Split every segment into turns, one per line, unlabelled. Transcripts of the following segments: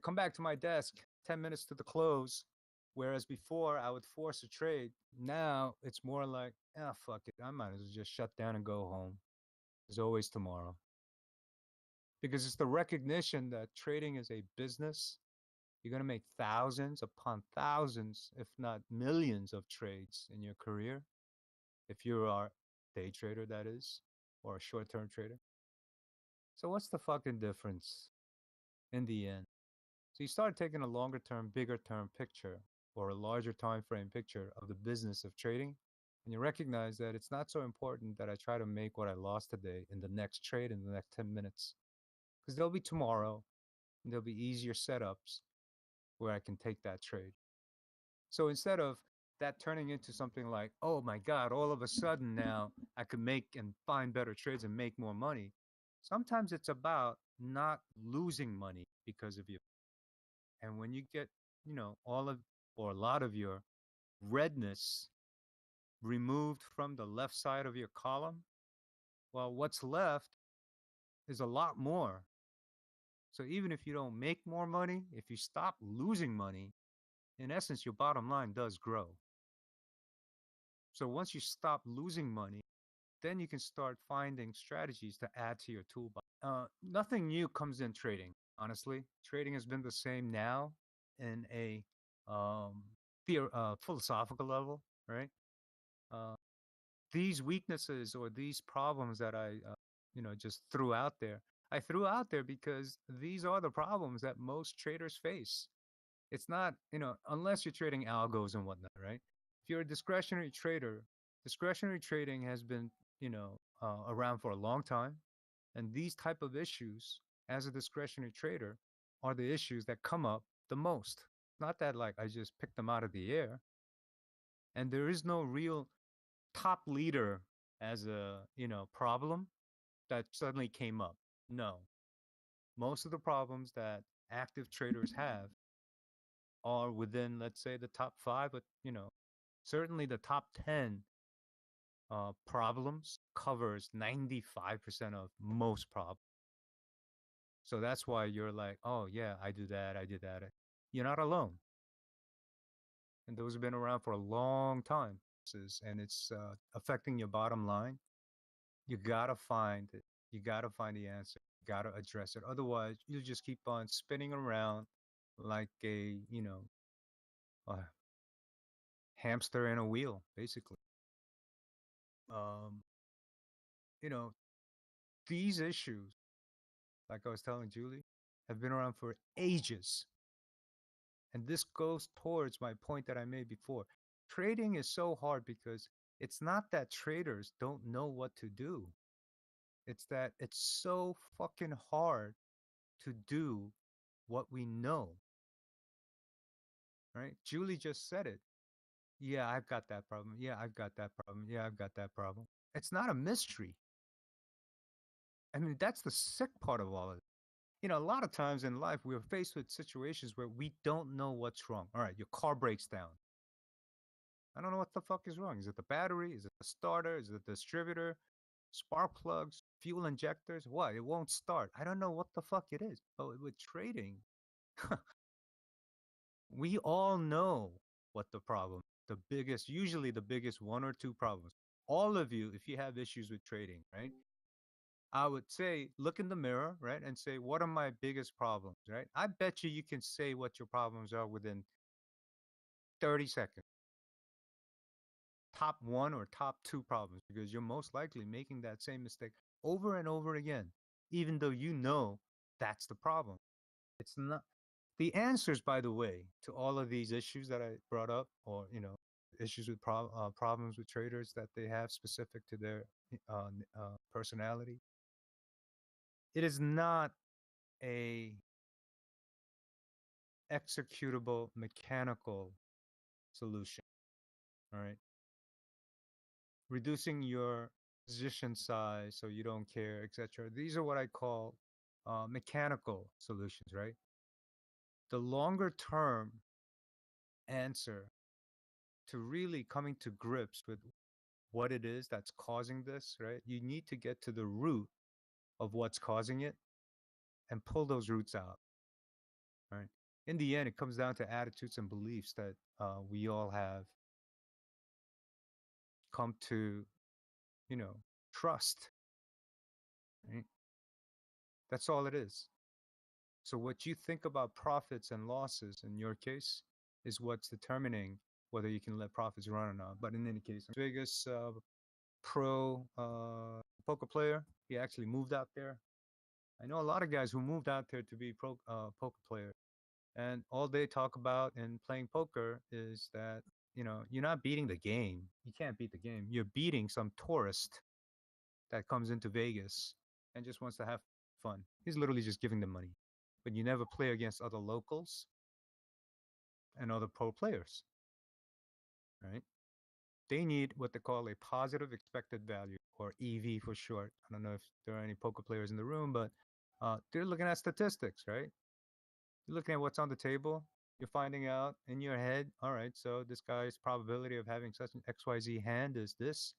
come back to my desk 10 minutes to the close. Whereas before I would force a trade. Now it's more like, ah, fuck it. I might as well just shut down and go home. There's always tomorrow. Because it's the recognition that trading is a business. You're going to make thousands upon thousands, if not millions of trades in your career. If you are a day trader, that is, or a short-term trader. So what's the fucking difference in the end? So you start taking a longer term, bigger term picture or a larger time frame picture of the business of trading. And you recognize that it's not so important that I try to make what I lost today in the next trade in the next 10 minutes. Because there'll be tomorrow and there'll be easier setups where I can take that trade. So instead of that turning into something like, oh my God, all of a sudden now I could make and find better trades and make more money. Sometimes it's about not losing money because of you. And when you get, all of or a lot of your redness removed from the left side of your column, well, what's left is a lot more. So even if you don't make more money, if you stop losing money, in essence, your bottom line does grow. So once you stop losing money, then you can start finding strategies to add to your toolbox. Nothing new comes in trading, honestly. Trading has been the same now in a philosophical level, right? Uh, these weaknesses or these problems that I, just threw out there, I threw out there because these are the problems that most traders face. It's not, unless you're trading algos and whatnot, right? If you're a discretionary trader, discretionary trading has been, around for a long time. And these type of issues as a discretionary trader are the issues that come up the most. Not that like I just picked them out of the air. And there is no real top leader as a, problem that suddenly came up. No. Most of the problems that active traders have are within, let's say, the top 5, but, certainly the top 10 problems covers 95% of most problems. So that's why you're like, oh, yeah, I do that. I did that. You're not alone. And those have been around for a long time. And it's affecting your bottom line. You got to find it. You got to find the answer. You got to address it. Otherwise, you just keep on spinning around like a, a hamster in a wheel, basically. Um, you know, these issues, like I was telling Julie, have been around for ages. And this goes towards my point that I made before. Trading is so hard because it's not that traders don't know what to do. It's that it's so fucking hard to do what we know. Right? Julie just said it. Yeah, I've got that problem. Yeah, I've got that problem. Yeah, I've got that problem. It's not a mystery. I mean, that's the sick part of all of it. A lot of times in life, we're faced with situations where we don't know what's wrong. All right, your car breaks down. I don't know what the fuck is wrong. Is it the battery? Is it the starter? Is it the distributor? Spark plugs? Fuel injectors? What? It won't start. I don't know what the fuck it is. But with trading, we all know what the problem, usually the biggest one or two problems. All of you, if you have issues with trading, right? I would say, look in the mirror, right? And say, what are my biggest problems, right? I bet you can say what your problems are within 30 seconds. Top one or top two problems, because you're most likely making that same mistake over and over again, even though you know that's the problem. It's not the answers, by the way, to all of these issues that I brought up, or, issues with problems with traders that they have specific to their personality. It is not a executable mechanical solution. All right. Reducing your position size so you don't care, etc. These are what I call mechanical solutions, right? The longer term answer to really coming to grips with what it is that's causing this, right? You need to get to the root of what's causing it and pull those roots out, right? In the end, it comes down to attitudes and beliefs that we all have come to, you know, trust. Right? That's all it is. So what you think about profits and losses in your case is what's determining whether you can let profits run or not. But in any case, Vegas pro poker player, he actually moved out there. I know a lot of guys who moved out there to be pro poker players, and all they talk about in playing poker is that you're not beating the game. You can't beat the game. You're beating some tourist that comes into Vegas and just wants to have fun. He's literally just giving them money. But you never play against other locals and other pro players, right? They need what they call a positive expected value, or EV for short. I don't know if there are any poker players in the room, but they're looking at statistics, right? You're looking at what's on the table. You're finding out in your head, all right, so this guy's probability of having such an XYZ hand is this.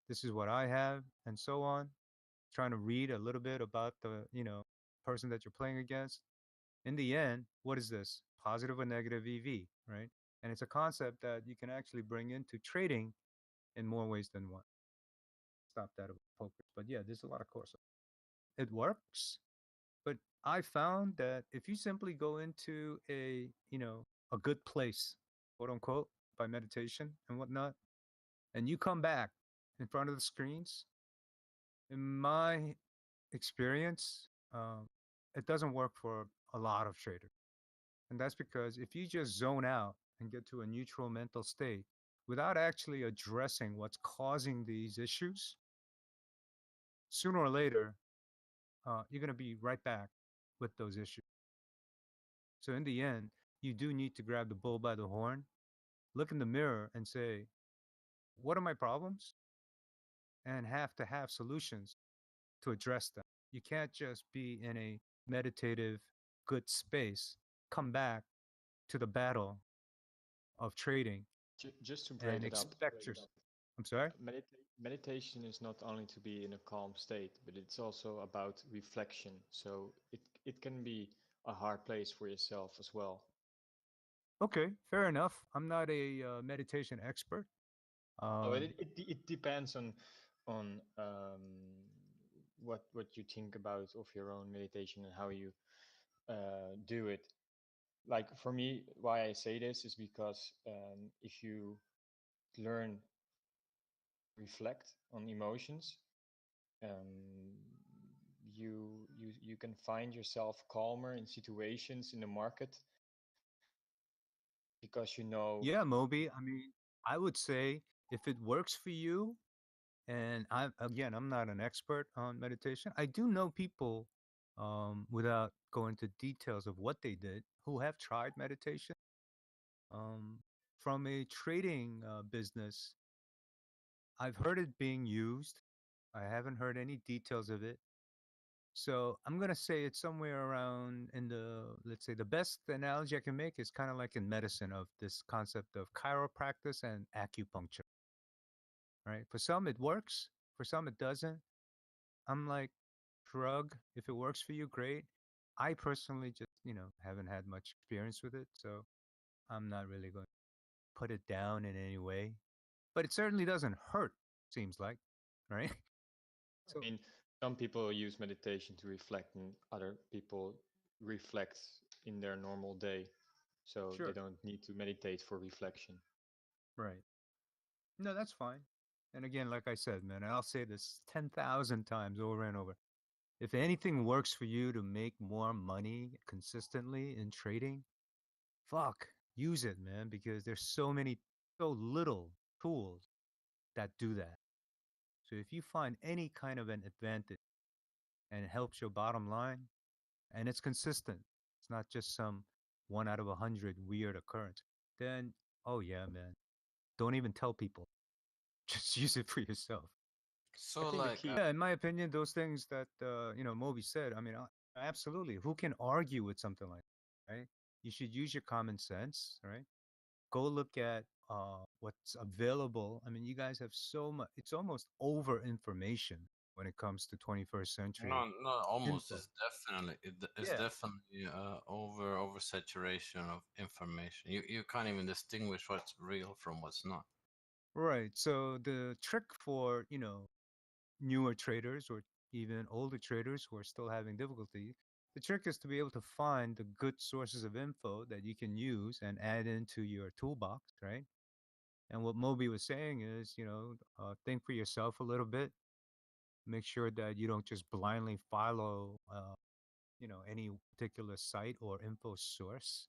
This is what I have, and so on. Trying to read a little bit about the, person that you're playing against. In the end, what is this? Positive or negative EV, right? And it's a concept that you can actually bring into trading in more ways than one. Stop that about poker. But yeah, there's a lot of courses. It works, but I found that if you simply go into a good place, quote unquote, by meditation and whatnot, and you come back in front of the screens, in my experience, it doesn't work for a lot of traders. And that's because if you just zone out and get to a neutral mental state without actually addressing what's causing these issues, sooner or later, you're going to be right back with those issues. So in the end, you do need to grab the bull by the horn, look in the mirror and say, what are my problems? And have to have solutions to address them. You can't just be in a meditative, good space, come back to the battle of trading
Just to break
and
it up,
expect yourself. I'm sorry?
meditation is not only to be in a calm state, but it's also about reflection. So it can be a hard place for yourself as well.
Okay, fair enough. I'm not a meditation expert.
No,
Um,
it depends on what you think about of your own meditation and how you do it. Like for me, why I say this is because if you learn reflect on emotions, um, you can find yourself calmer in situations in the market because you know.
yeah, Moby. I mean, I would say if it works for you, and I'm not an expert on meditation. I do know people, without going to details of what they did, who have tried meditation. Um, from a trading business, I've heard it being used. I haven't heard any details of it. So I'm gonna say it's somewhere around in the, let's say, the best analogy I can make is kind of like in medicine of this concept of chiropractic and acupuncture, right? For some it works, for some it doesn't. I'm like, drug, if it works for you, great. I personally just, haven't had much experience with it, so I'm not really going to put it down in any way. But it certainly doesn't hurt, seems like, right?
I
So,
mean, some people use meditation to reflect, and other people reflect in their normal day, so they
sure,
don't need to meditate for reflection.
right. No, that's fine. And again, like I said, man, and I'll say this 10,000 times over and over. If anything works for you to make more money consistently in trading, fuck, use it, man, because there's so little tools that do that. So if you find any kind of an advantage and it helps your bottom line and it's consistent, it's not just some one out of 100 weird occurrence, then oh yeah, man, don't even tell people. Just use it for yourself.
I
So
think the
like
key.
Yeah, in my opinion, those things that Moby said. I mean, absolutely. Who can argue with something like that, right? You should use your common sense, right? Go look at what's available. I mean, you guys have so much. It's almost over information when it comes to 21st century
No, not almost.
info.
It's
Yeah,
definitely oversaturation of information. You can't even distinguish what's real from what's not.
right. So the trick for, newer traders or even older traders who are still having difficulty, the trick is to be able to find the good sources of info that you can use and add into your toolbox, right? And what Moby was saying is, think for yourself a little bit. Make sure that you don't just blindly follow, any particular site or info source.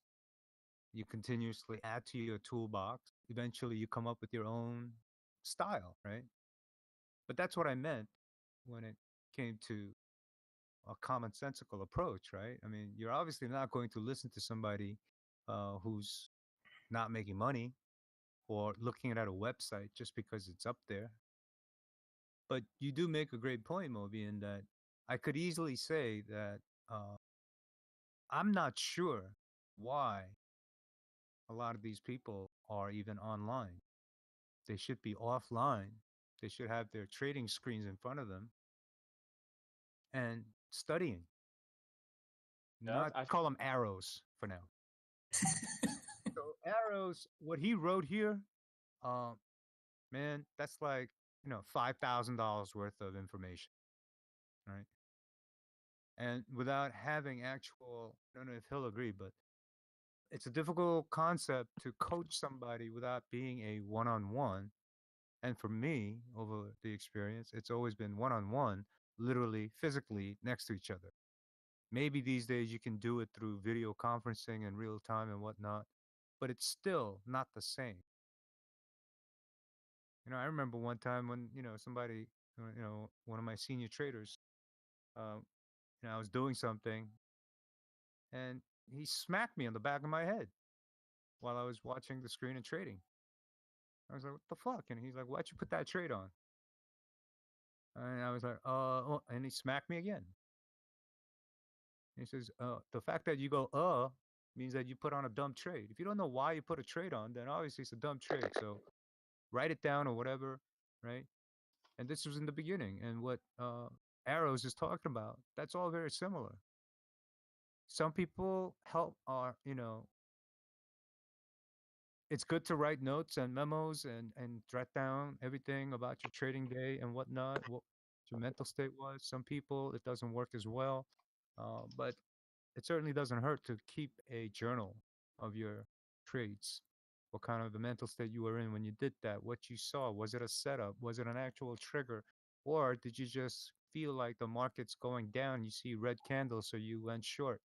You continuously add to your toolbox. Eventually, you come up with your own style, right? But that's what I meant when it came to a commonsensical approach, right? I mean, you're obviously not going to listen to somebody who's not making money or looking at a website just because it's up there. But you do make a great point, Moby, in that I could easily say that uh, I'm not sure why a lot of these people are even online. They should be offline. They should have their trading screens in front of them and studying.
Yeah,
Not
I
call them arrows for now. So arrows, what he wrote here, um, man, that's like $5,000 worth of information, right? And without having actual, I don't know if he'll agree, but it's a difficult concept to coach somebody without being a one-on-one. And for me, over the experience, it's always been one-on-one, literally, physically next to each other. Maybe these days you can do it through video conferencing and real time and whatnot, but it's still not the same. I remember one time when somebody, one of my senior traders, uh, I was doing something, and he smacked me on the back of my head while I was watching the screen and trading. I was like, "What the fuck?" And he's like, "Why'd you put that trade on?" And I was like, oh," and he smacked me again. He says, "The fact that you go, means that you put on a dumb trade. If you don't know why you put a trade on, then obviously it's a dumb trade. So write it down or whatever, right?" And this was in the beginning. And what Arrows is talking about, that's all very similar. Some people help are, it's good to write notes and memos and jot down everything about your trading day and whatnot, what your mental state was. Some people, it doesn't work as well. But it certainly doesn't hurt to keep a journal of your trades. What kind of the mental state you were in when you did that, what you saw. Was it a setup? Was it an actual trigger? Or did you just feel like the market's going down? You see red candles, so you went short,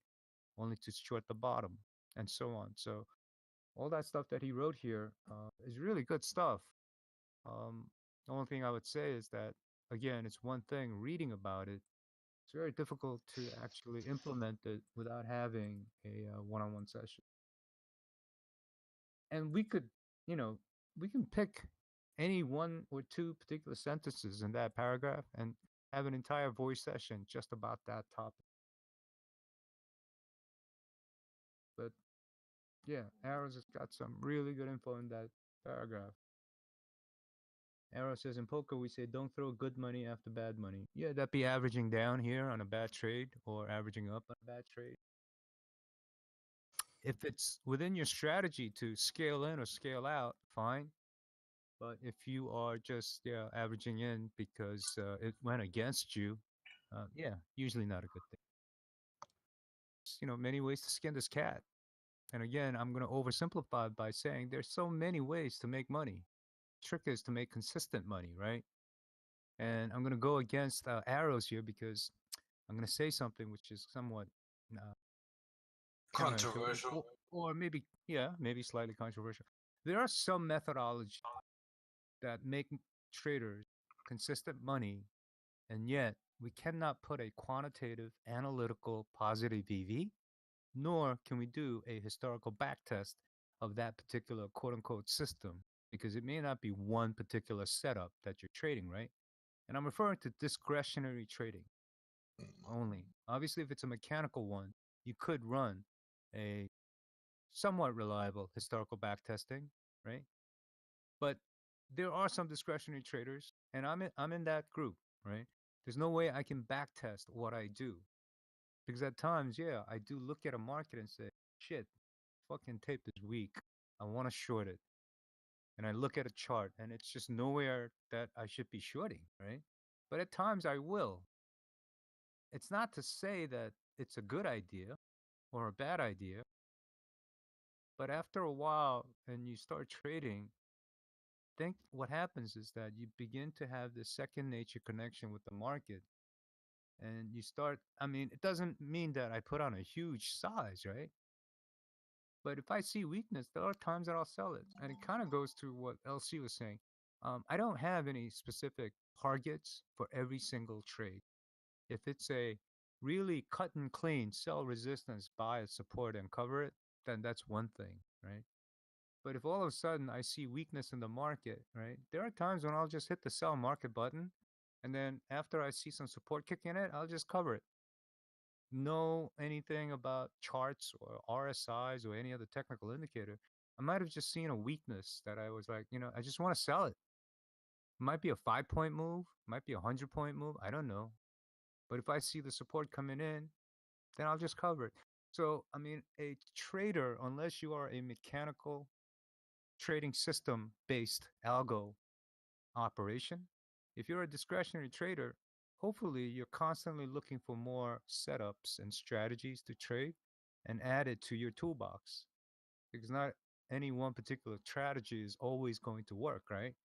only to short the bottom, and so on. So, all that stuff that he wrote here is really good stuff. Um, the only thing I would say is that, again, it's one thing reading about it. It's very difficult to actually implement it without having a one-on-one session. And we could, you know, we can pick any one or two particular sentences in that paragraph and have an entire voice session just about that topic. But yeah, Arrows has got some really good info in that paragraph. Arrow says in poker we say don't throw good money after bad money. Yeah, that be averaging down here on a bad trade or averaging up on a bad trade. If it's within your strategy to scale in or scale out, fine. But if you are just averaging in because it went against you, yeah, usually not a good thing. Many ways to skin this cat. And again, I'm going to oversimplify by saying there's so many ways to make money. Trick is to make consistent money, right? And I'm going to go against arrows here because I'm going to say something which is somewhat uh, counterintuitive,
Controversial.
or maybe, yeah, maybe slightly controversial. There are some methodologies that make traders consistent money, and yet we cannot put a quantitative, analytical, positive EV, nor can we do a historical backtest of that particular quote unquote system because it may not be one particular setup that you're trading, right? And I'm referring to discretionary trading only. Obviously, if it's a mechanical one, you could run a somewhat reliable historical backtesting, right? But there are some discretionary traders, and I'm in that group, right? There's no way I can backtest what I do. Because at times, yeah, I do look at a market and say, shit, fucking tape is weak. I want to short it. And I look at a chart and it's just nowhere that I should be shorting, right? But at times I will. It's not to say that it's a good idea or a bad idea, but after a while and you start trading, think what happens is that you begin to have this second nature connection with the market and you start, I mean, it doesn't mean that I put on a huge size, right? But if I see weakness, there are times that I'll sell it. And it kind of goes to what LC was saying. I don't have any specific targets for every single trade. If it's a really cut and clean, sell resistance, buy it, support, and cover it, then that's one thing, right? But if all of a sudden I see weakness in the market, right, there are times when I'll just hit the sell market button. And then after I see some support kick in it, I'll just cover it. Know anything about charts or RSIs or any other technical indicator, I might have just seen a weakness that I was like, I just want to sell it. It might be a 5 point move, might be a 100 point move. I don't know. But if I see the support coming in, then I'll just cover it. So, I mean, a trader, unless you are a mechanical trading system based algo operation, if you're a discretionary trader, hopefully you're constantly looking for more setups and strategies to trade and add it to your toolbox because not any one particular strategy is always going to work, right?